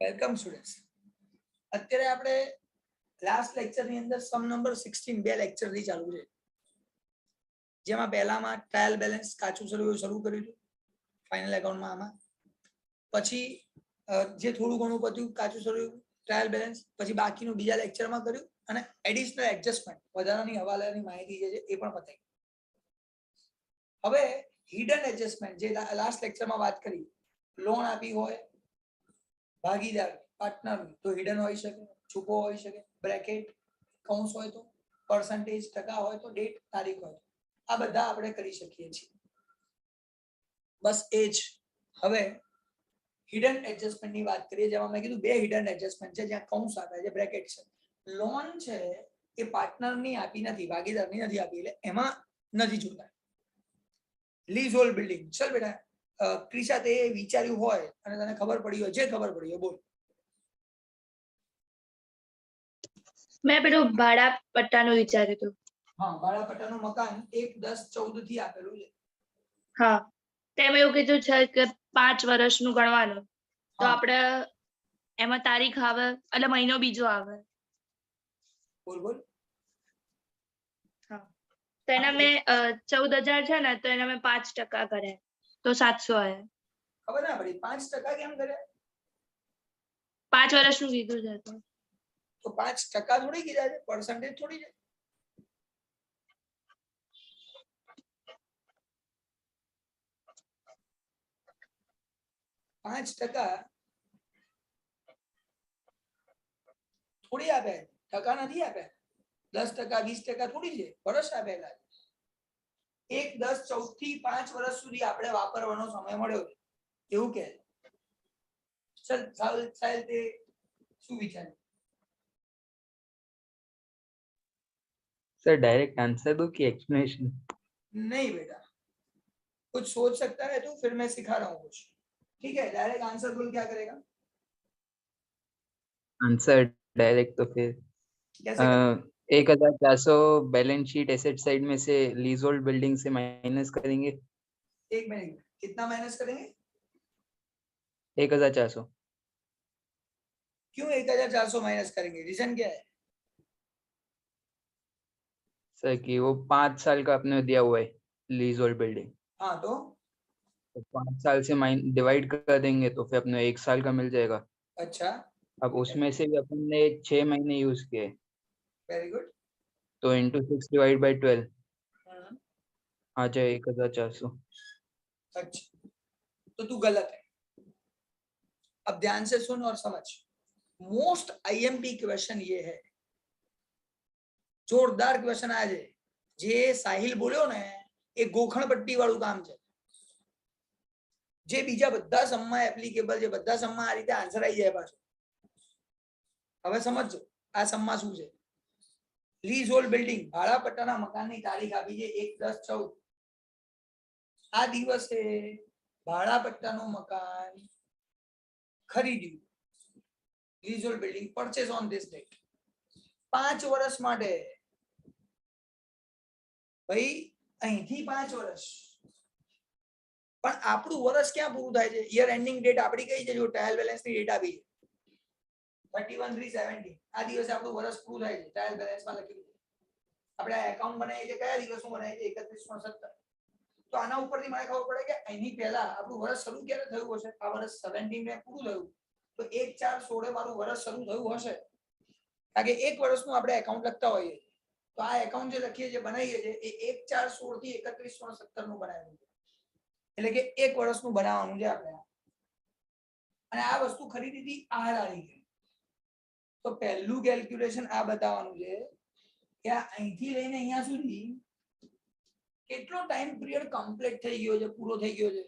Welcome students. અત્યારે આપણે last લેક્ચરની અંદર સમ નંબર 16 બે લેક્ચરથી ચાલુ છે, જેમાં પહેલામાં ટ્રાયલ બેલેન્સ કાચું શરૂ કર્યું હતું ફાઇનલ એકાઉન્ટમાં. આમાં પછી જે થોડું ઘણું બધું કાચું શરૂ ટ્રાયલ બેલેન્સ, પછી બાકીનું બીજા લેક્ચરમાં કર્યું, અને એડિશનલ એડજસ્ટમેન્ટ વધારાની હવાલાની માહિતી જે છે એ પણ પતાવી. હવે હિડન એડજસ્ટમેન્ટ જે લાસ્ટ લેક્ચરમાં વાત કરી, લોન આપી હોય ભાગીદાર પાર્ટનર તો હિડન હોઈ શકે, છુપો હોઈ શકે, બ્રેકેટ કૌંસ હોય તો, પર્સન્ટેજ ટકા હોય તો, ડેટ તારીખ હોય તો, આ બધા આપણે કરી શકીએ છીએ. બસ એ જ. હવે હિડન એડજસ્ટમેન્ટ ની વાત કરીએ, જેમાં મેં કીધું બે હિડન એડજસ્ટમેન્ટ છે, જ્યાં કૌંસ આપે છે, બ્રેકેટ છે. લોન છે એ પાર્ટનર ની આપી નથી, ભાગીદારની નથી આપી, એટલે એમાં નથી જોતા. લીઝ હોલ્ડ બિલ્ડિંગ, ચલ બેટા ક્રિશા તે વિચાર્યું હોય અને તને ખબર પડી હોય, જે ખબર પડી હોય બોલ. મેં પેલું ભાડા પટ્ટાનું વિચાર્યું હતું. હા, ભાડા પટ્ટાનું મકાન 1-10-14 થી આપેલું છે. હા, તેમ એવું કીધું છે કે 5 વર્ષનું ગણવાનું, તો આપણે એમાં તારીખ આવે એટલે મહિનો બીજો આવે. બોલ બોલ. હા, તો એના મેં 14,000 છે ને, તો એના મેં 5% કર્યા, તો 700 આવ્યા. ખબર ના પડી 5% કેમ કરે? 5 વર્ષનું કીધું છે તો 5% થોડી કીધા છે, પર્સન્ટેજ થોડી છે. %5 થોડી આપે, ટકા નથી આપે. 10%, 20% થોડી છે, વર્ષ આપેલા. 1-10-14 થી 5 વર્ષ સુધી આપણે વાપરવાનો સમય મળ્યો છે એવું કે. ચલ સાહેબ તે શું વિચાર્યું? सर डायरेक्ट आंसर दो कि एक्सप्लेनेशन? नहीं बेटा, कुछ सोच सकता है तो फिर मैं सिखा रहा हूँ कुछ. ठीक है, डायरेक्ट आंसर बोल क्या करेगा? आंसर डायरेक्ट तो फिर 1400 बैलेंस शीट एसेट साइड में से लीज होल्ड बिल्डिंग से माइनस करेंगे. एक मिनट, कितना माइनस करेंगे? 1400. क्यों 1400 माइनस करेंगे? रीजन क्या है? सर कि वो 5 साल का आपने दिया हुआ है लीज होल्ड बिल्डिंग, हाँ तो 5 साल से डिवाइड कर देंगे तो फिर अपने 1 साल का मिल जाएगा. अच्छा, अब उसमें से भी अपन ने 6 महीने यूज किए, वेरी गुड. तो इंटू 6 डिवाइड बाई 12 आ जाए 1400. अच्छा, तो तू गलत है. अब ध्यान से सुन और समझ. मोस्ट आईएमपी क्वेश्चन ये है, જોરદાર ક્વેશ્ચન આ છે. જે સાહિલ બોલ્યો ને એ ગોખણપટ્ટી વાળું કામ છે, જે બીજા બધા સમમાં એપ્લિકેબલ છે. બધા સમમાં આ રીતે આન્સર આવી જાય પાછો. હવે સમજો આ સમમાં શું છે. લીઝ હોલ્ડ બિલ્ડિંગ, ભાડા પટ્ટાના મકાનની તારીખ આપી છે 1-10-14. આ દિવસે ભાડા પટ્ટાનું મકાન ખરીદ્યું. Lease hold building purchase on this date. 5 વર્ષ માટે. ભાઈ અહીંથી 5 વર્ષ, પણ આપણું વર્ષ ક્યાં પૂરું થાય છે? યર એન્ડિંગ ડેટ આપણી કઈ છે? જો ટ્રાયલ બેલેન્સની ડેટ આપી છે 31/3/17, આ દિવસે આપણું વર્ષ પૂરું થાય છે. ટ્રાયલ બેલેન્સમાં લખી છે. આપણે એકાઉન્ટ બનાવીએ છીએ કયા દિવસનું બનાવીએ છીએ? 31/17. તો આના ઉપરથી મને ખબર પડે કે અહીંની પહેલા આપણું વર્ષ શરૂ ક્યારે થયું હશે? આ વર્ષ 17 ને પૂરું થયું, તો 1-4-16 મારું વર્ષ શરૂ થયું હશે. કારણ કે 1 વર્ષનું આપણે એકાઉન્ટ લખતા હોઈએ. તો આ એકાઉન્ટ જે લખીએ છીએ, બનાવીએ છીએ, એ 1-4-16 થી 31/17 નું બનાવેલું છે. એટલે કે 1 વર્ષનું બનાવવાનું છે આપણે. અને આ વસ્તુ ખરીદી હતી આ તારીખે. તો પહેલું કેલ્ક્યુલેશન આ બતાવવાનું છે કે આ અહીંથી લઈને અહીંયા સુધી કેટલો ટાઈમ પીરિયડ કમ્પ્લીટ થઈ ગયો છે, પૂરો થઈ ગયો છે.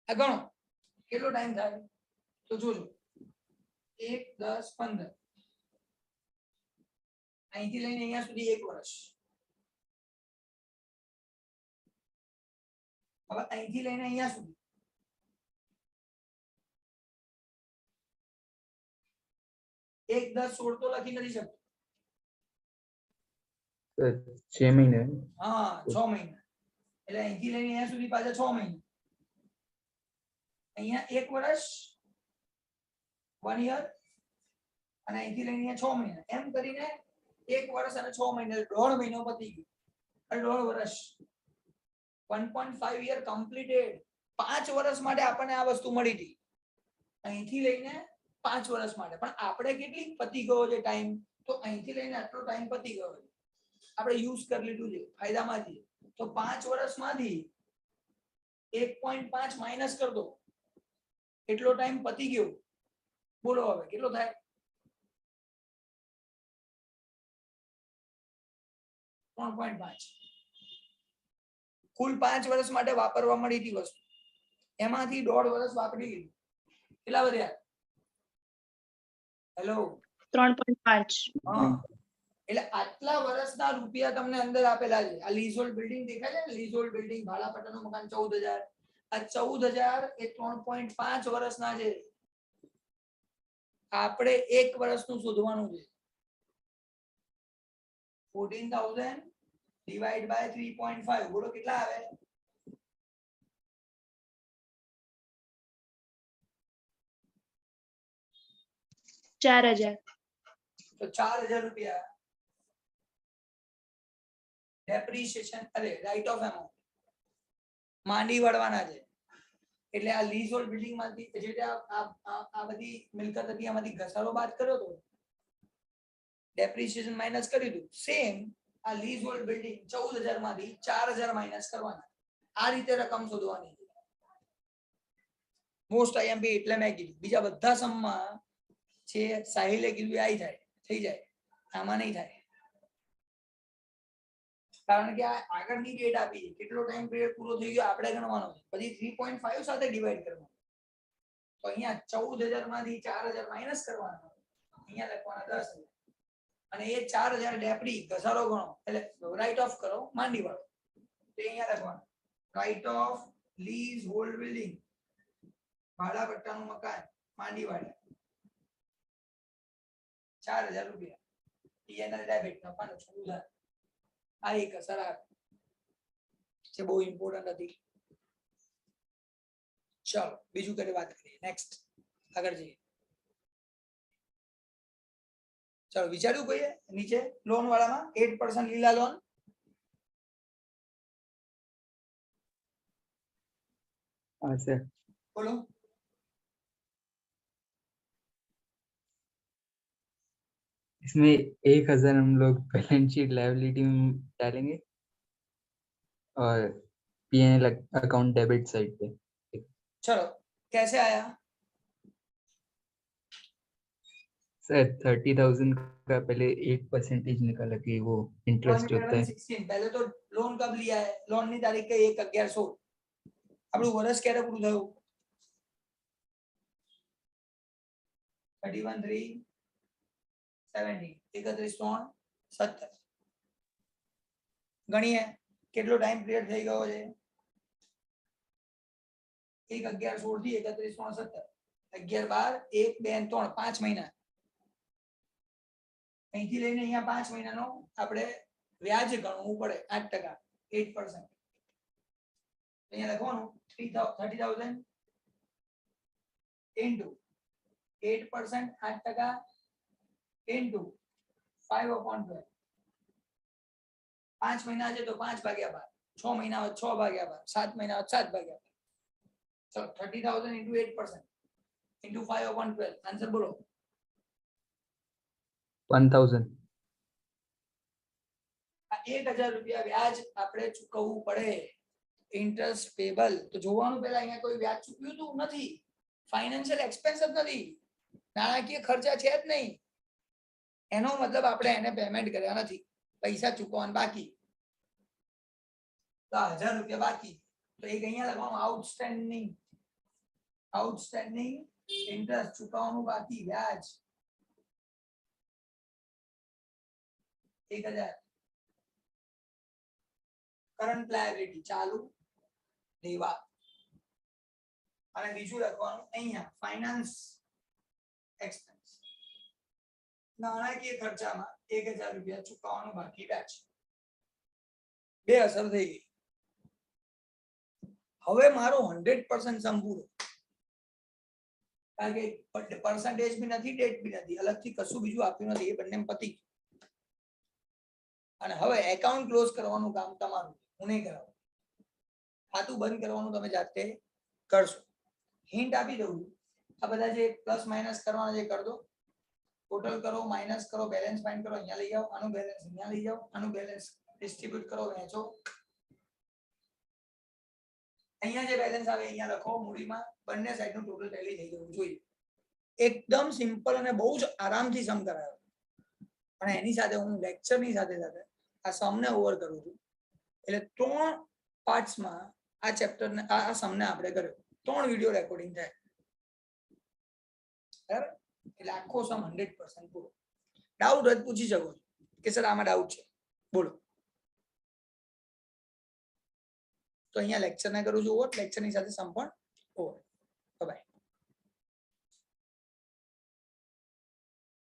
આ ગણો કેટલો ટાઈમ થાય. તો જોજો 1-10-15, અહીંથી લઈને અહીંયા સુધી 1 વર્ષ. હવે અહીંથી લઈને અહીંયા સુધી 1-10-16 તો લખી નથી શકતો. 6 महीने. હા, 6 મહિના. એટલે અહીંથી લઈને અહીંયા સુધી પાછા 6 મહિના. અહીંયા 1 વર્ષ 1 યર અને અહીંથી લઈને 6 મહિના એમ કરીને 1 વર્ષ અને 6 મહિના એટલે 1.5 મહિનો પતી ગયો અને 1.5 વર્ષ 1.5 યર કમ્પ્લીટેડ 5 વર્ષ માટે આપણને આ વસ્તુ મળી હતી અહીંથી લઈને 5 વર્ષ માટે પણ આપણે કેટલી પતી ગયો છે ટાઈમ તો અહીંથી લઈને આટલો ટાઈમ પતી ગયો છે આપણે યુઝ કરી લીધું છે ફાયદામાં છીએ તો 5 વર્ષમાંથી 1.5 માઇનસ કર દો એટલો ટાઈમ પતી ગયો બોલો હવે કેટલો થાય કુલ 5 વર્ષ માટે વાપરવા મળી હતી વસ્તુ એમાંથી 1.5 વર્ષ વાપરી લીધું કેટલા વધ્યા હેલો 3.5 હા એટલે આટલા વર્ષના રૂપિયા તમને અંદર આપેલા છે આ લીઝોલ્ડ બિલ્ડિંગ દેખાય છે ને લીઝોલ્ડ બિલ્ડિંગ ભાડા પટ્ટાનું મકાન 14000 આ 14000 એ 3.5 વર્ષના છે આપણે 1 વર્ષનું શોધવાનું છે 14000 ડિવાઇડ બાય 3.5 બોલો કેટલા આવે 4000 તો 4000 રૂપિયા ડેપ્રિસિએશન અરે રાઇટ ઓફ એમાઉન્ટ માંડી વળવાના છે એટલે આ લીઝ હોલ્ડ બિલ્ડિંગ માંથી જે આ બધી મિલકત હતી એમાંથી ઘસારો બાદ કર્યો તો ડેપ્રિસિએશન માઇનસ કરી દીધું સેમ આ લીઝ હોલ્ડ બિલ્ડિંગ 14000 માંથી 4000 માઇનસ કરવાના આ રીતે રકમ શોધવાની મોસ્ટ આઈએમપી એટલે મેં કીધું બીજા બધા સમમાં છે સાહિલે કીધું આવી જાય થઈ જાય આમાં નહીં થાય કારણ કે આ આગળની ડેટ આપી છે કેટલો ટાઈમ પીરિયડ પૂરો થઈ ગયો આપણે ગણવાનો છે પછી 3.5 સાથે ડિવાઈડ કરવાનો તો અહીંયા 14000 માંથી 4000 માઇનસ કરવાનો અહીંયા લખવાના 10000 અને એ 4000 ડેપરી ઘસારો ગણો એટલે રાઇટ ઓફ કરો માંડી વાળો તે અહીંયા લખવાનું right of leasehold building ભાડા પટ્ટાનું મકાન માંડી વાળા 4000 રૂપિયા પીએનએલ ડેબિટ નફાનું ઉધાર આ એક અસર છે બહુ ઇમ્પોર્ટન્ટ હતી ચલો બીજું કરી વાત કરીએ નેક્સ્ટ આગળ જઈએ ચલો વિચાર્યું કોઈએ નીચે લોન વાળામાં 8% લીલા લોન हाँ सर बोलो इसमें 1000 हम लोग बैलेंस शीट लायबिलिटी में डालेंगे और पीएनएल अकाउंट डेबिट साइड पे चलो कैसे आया सर 30,000 का पहले 8% निकाला कि वो इंटरेस्ट होता है 16 पहले तो लोन कब लिया है लोन ની તારીખ કઈ 1/11/16 આપણું વર્ષ ક્યારે પૂરું થયું 31/3/17 31/3/17 ગણીએ કેટલો ટાઈમ પીરિયડ થઈ ગયો છે 1/11/16 થી 31/3/17 11 12 1 2 3 5 મહિના અહીંથી લઈને અહીંયા 5 મહિનાનો આપણે વ્યાજ ગણવું પડે 8% 8% અહીંયા લખવાનું 30,000 into 8% 8% into 5/12 5 મહિના છે તો 5/12 6 મહિના હોય 6/12 7 મહિના હોય 7/12 ચલો 30,000 into 8% into 5/12 આન્સર બોલો 1000 આ 1000 રૂપિયા વ્યાજ આપણે ચૂકવવું પડે ઇન્ટરેસ્ટ પેબલ તો જોવાનું પહેલા અહીંયા કોઈ વ્યાજ ચૂકવ્યું તો નથી ફાઇનાન્શિયલ એક્સપેન્સ જ નથી નાણાકીય ખર્ચા છે જ નહીં એનો મતલબ આપણે એને પેમેન્ટ કર્યા નથી પૈસા ચૂકવવાના બાકી તો 1000 રૂપિયા બાકી તો એક અહીંયા લખવાનું આઉટસ્ટેન્ડિંગ ઇન્ટરેસ્ટ ચૂકવવાનું બાકી વ્યાજ 1000 કરંટ લાયબિલિટી ચાલુ દેવા અને બીજું લખવાનું અહીંયા ફાઇનાન્સ એક્સપેન્સ નાણાકીય ખર્ચામાં 1000 રૂપિયા ચૂકવવાનું બાકી વ્યાજ બે અસર થઈ ગઈ હવે મારો 100% સમ પૂરો કારણ કે પર્સન્ટેજ બી નથી, ડેટ બી નથી, અલગથી કશું બીજું આપ્યું નથી, એ બંને પતી ગયું. અને હવે એકાઉન્ટ ક્લોઝ કરવાનું કામ તમારું, હું નહીં કરાવું. ખાતું બંધ કરવાનું તમે જાતે કરશો. હિન્ટ આપી દઉં છું, આ બધા જે પ્લસ માઇનસ કરવાના જે કર દો, ટોટલ કરો, માઇનસ કરો, બેલેન્સ ફાઇન્ડ કરો, અહીંયા લઈ જાઓ, આનું બેલેન્સ અહીંયા લઈ જાઓ, આનું બેલેન્સ ડિસ્ટ્રીબ્યુટ કરો, વહેંચો. અહીંયા જે બેલેન્સ આવે અહીંયા લખો મૂડીમાં, બંને સાઈડનું ટોટલ ટેલી થઈ જવું જોઈએ. એકદમ સિમ્પલ અને બહુ જ આરામથી સમ કરાયો. પણ એની સાથે હું લેક્ચરની સાથે સાથે આ સમને ઓવર કરું છું. એટલે 3 પાર્ટ્સમાં આ ચેપ્ટરને આ સમને આપણે કર્યો. 3 વિડિયો રેકોર્ડિંગ થાય. બરાબર? એટલે આખો સમ 100% પૂરો. ડાઉટ હોય પૂછી શકો છો કે સર આમાં ડાઉટ છે, બોલો. તો અહીંયા લેક્ચર ના કરું છું, લેક્ચરની સાથે સમ પણ